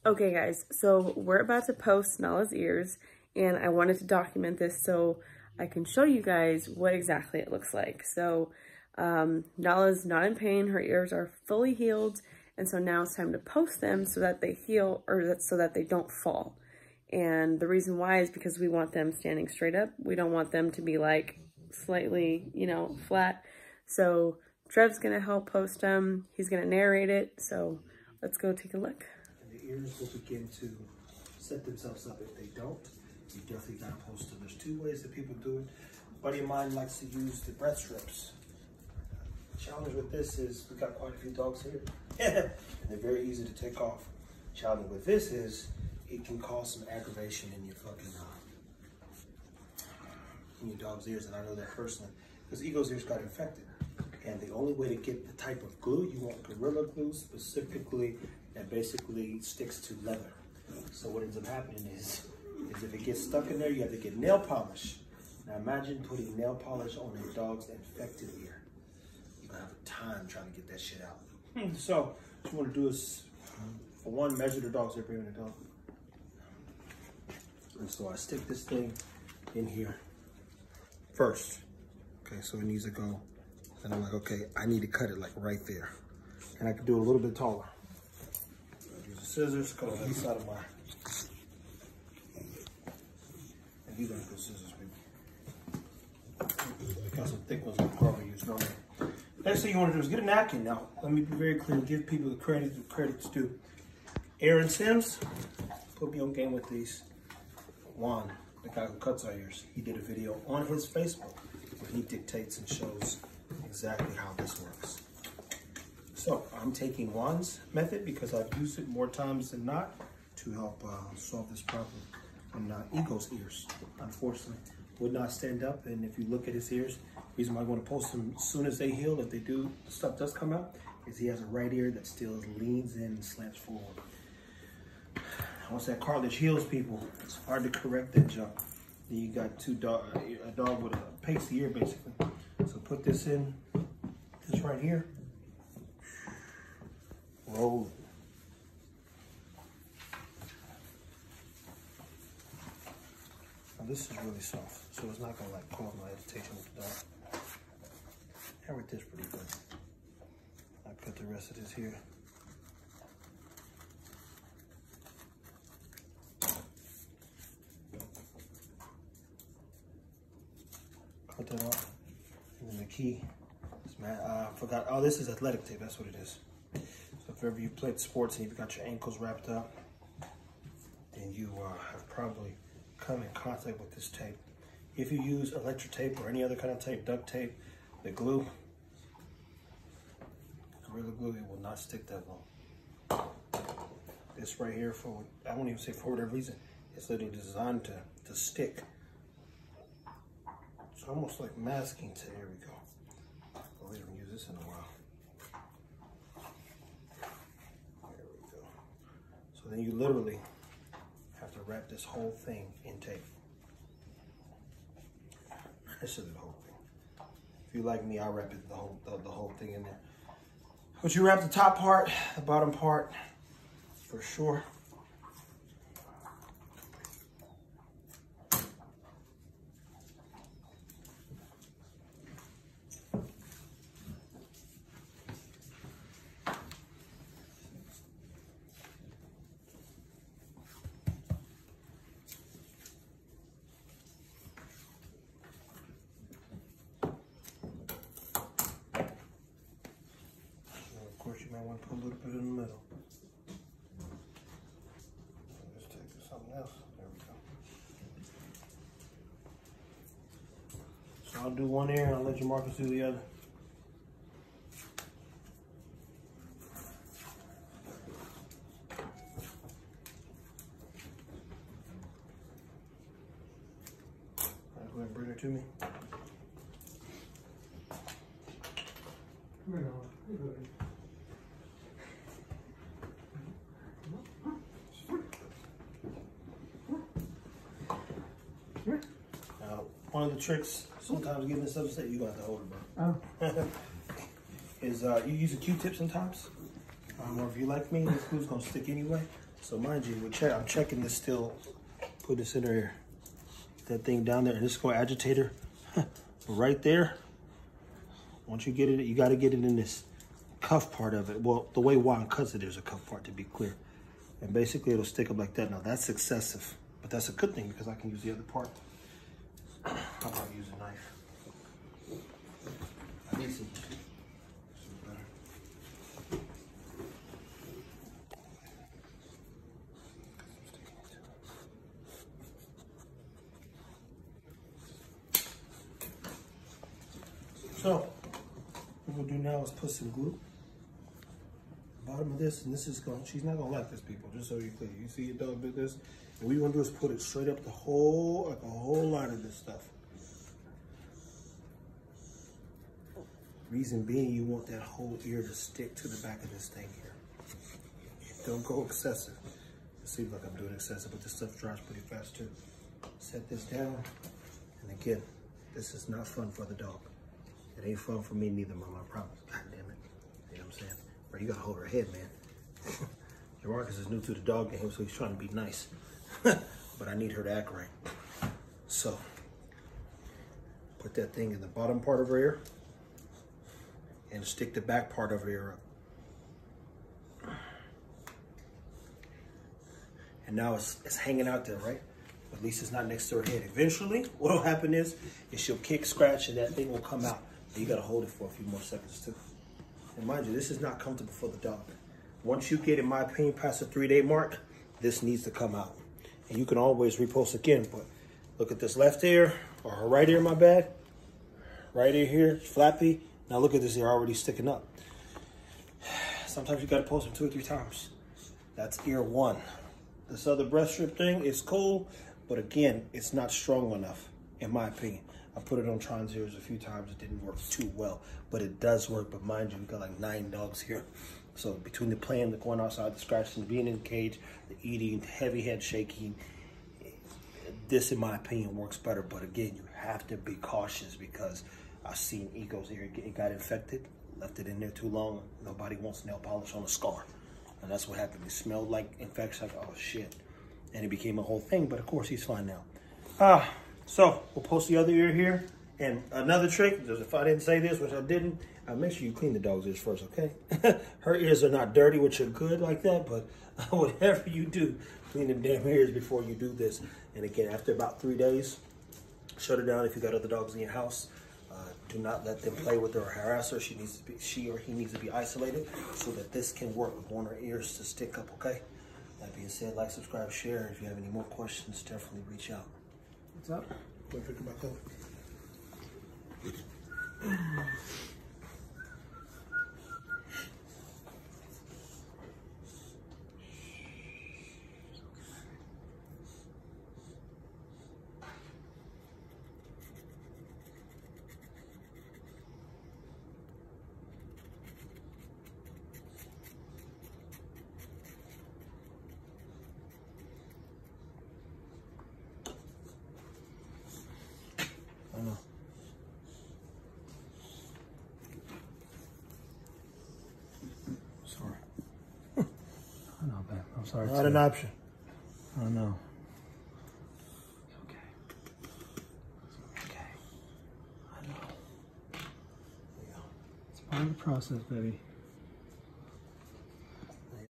Okay guys, so we're about to post Nala's ears and I wanted to document this so I can show you guys what exactly it looks like. So Nala's not in pain, her ears are fully healed, and so now it's time to post them so that they heal, or so that they don't fall. And the reason why is because we want them standing straight up. We don't want them to be like slightly, you know, flat. So Trev's gonna help post them. He's gonna narrate it. So let's go take a look. And the ears will begin to set themselves up. If they don't, you definitely gotta post them. There's two ways that people do it. A buddy of mine likes to use the breath strips. The challenge with this is we got quite a few dogs here. And they're very easy to take off. Challenge with this is it can cause some aggravation in your fucking in your dog's ears, and I know that personally because Ego's ears got infected. And the only way to get the type of glue, you want Gorilla Glue specifically that basically sticks to leather. So what ends up happening is if it gets stuck in there, you have to get nail polish. Now imagine putting nail polish on a dog's infected ear. You're gonna have a time trying to get that shit out. So what you wanna do is, for one, measure the dog's ear, bring the dog. And so I stick this thing in here first. Okay, so it needs to go. And I'm like, okay, I need to cut it like right there. And I can do it a little bit taller. Use the scissors, cut on the side of my. And these aren't good scissors, baby. Got some thick ones like Carver used normally. Next thing you want to do is get a napkin. Now, let me be very clear and give people the credit's due. Aaron Sims put me on game with these. Juan, the guy who cuts our ears, he did a video on his Facebook where he dictates and shows exactly how this works. So I'm taking Juan's method because I've used it more times than not to help solve this problem. And Ego's ears, unfortunately, would not stand up. And if you look at his ears, the reason why I want to post them as soon as they heal, if they do, the stuff does come out, is he has a right ear that still leans in and slants forward. Once that cartilage heals, people, it's hard to correct that jump. Then you got a dog with a pasty ear, basically. So put this in, this right here. Roll it. Now this is really soft, so it's not gonna like cause my agitation with the dog. And with this pretty good. I put the rest of this here. Cut that off. And then the key is, I forgot, oh, this is athletic tape, that's what it is. So if ever you played sports and you've got your ankles wrapped up, then you have probably come in contact with this tape. If you use electric tape or any other kind of tape, duct tape, the glue, Gorilla Glue, it will not stick that long. This right here, for, I won't even say for whatever reason, it's literally designed to stick. It's almost like masking tape. There we go. We haven't used this in a while. There we go. So then you literally have to wrap this whole thing in tape. This is the whole thing. If you like me, I'll wrap it the whole thing in there. But you wrap the top part, the bottom part, for sure. Of course, you might want to put a little bit in the middle. Let's take something else. There we go. So I'll do one ear and I'll let you Marcus do the other. All right, go ahead and bring her to me. Come here, Noah. Now, one of the tricks, sometimes getting this upset, you got to hold it, bro. Oh. Is you use a Q-tip sometimes. Or if you like me, this glue's gonna stick anyway. So mind you, I'm checking this still. Put this in there. That thing down there, and this is going to agitate her. But right there, once you get it, you got to get it in this cuff part of it. Well, the way Juan cuts it, there's a cuff part, to be clear. And basically it'll stick up like that. Now that's excessive, but that's a good thing because I can use the other part. How about use a knife? I need some better. So what we'll do now is put some glue. Bottom of this, and this is going, she's not gonna like this, people, just so you're clear. You see your dog do this? And what you want to do is put it straight up the whole, like a whole line of this stuff. Reason being, you want that whole ear to stick to the back of this thing here. Don't go excessive. It seems like I'm doing excessive, but this stuff dries pretty fast too. Set this down, and again, this is not fun for the dog. It ain't fun for me neither, Mama, I promise. God damn it. You know what I'm saying? Bro, you gotta hold her head, man. Jamarcus is new to the dog game, so he's trying to be nice. But I need her to act right. So, put that thing in the bottom part of her ear and stick the back part of her ear up. And now it's hanging out there, right? At least it's not next to her head. Eventually, what'll happen is she'll kick, scratch, and that thing will come out. And you gotta hold it for a few more seconds too. And mind you, this is not comfortable for the dog. Once you get, in my opinion, past the 3-day mark, this needs to come out. And you can always repost again, but look at this left ear, or her right ear, my bad. Right ear here, flappy. Now look at this ear already sticking up. Sometimes you gotta post them 2 or 3 times. That's ear 1. This other breast strip thing is cool, but again, it's not strong enough, in my opinion. I put it on Tron's ears a few times. It didn't work too well, but it does work. But mind you, we've got like 9 dogs here. So between the playing, the going outside, the scratching, being in the cage, the eating, the heavy head shaking, this, in my opinion, works better. But again, you have to be cautious because I've seen Ego's ear, it got infected, left it in there too long. Nobody wants nail polish on a scar. And that's what happened. It smelled like infection, like, oh shit. And it became a whole thing, but of course he's fine now. So we'll post the other ear here. And another trick, if I didn't say this, which I didn't, make sure you clean the dog's ears first, okay? Her ears are not dirty, which are good like that, but whatever you do, clean them damn ears before you do this. And again, after about 3 days, shut her down if you got other dogs in your house. Do not let them play with her or harass her. She or he needs to be isolated so that this can work. We want her ears to stick up, okay? That being said, like, subscribe, share. If you have any more questions, definitely reach out. What's up? Go drink my coffee. I know. Sorry. I know, babe. I'm sorry. Not an option. I know. It's okay. It's okay. I know. It's part of the process, baby.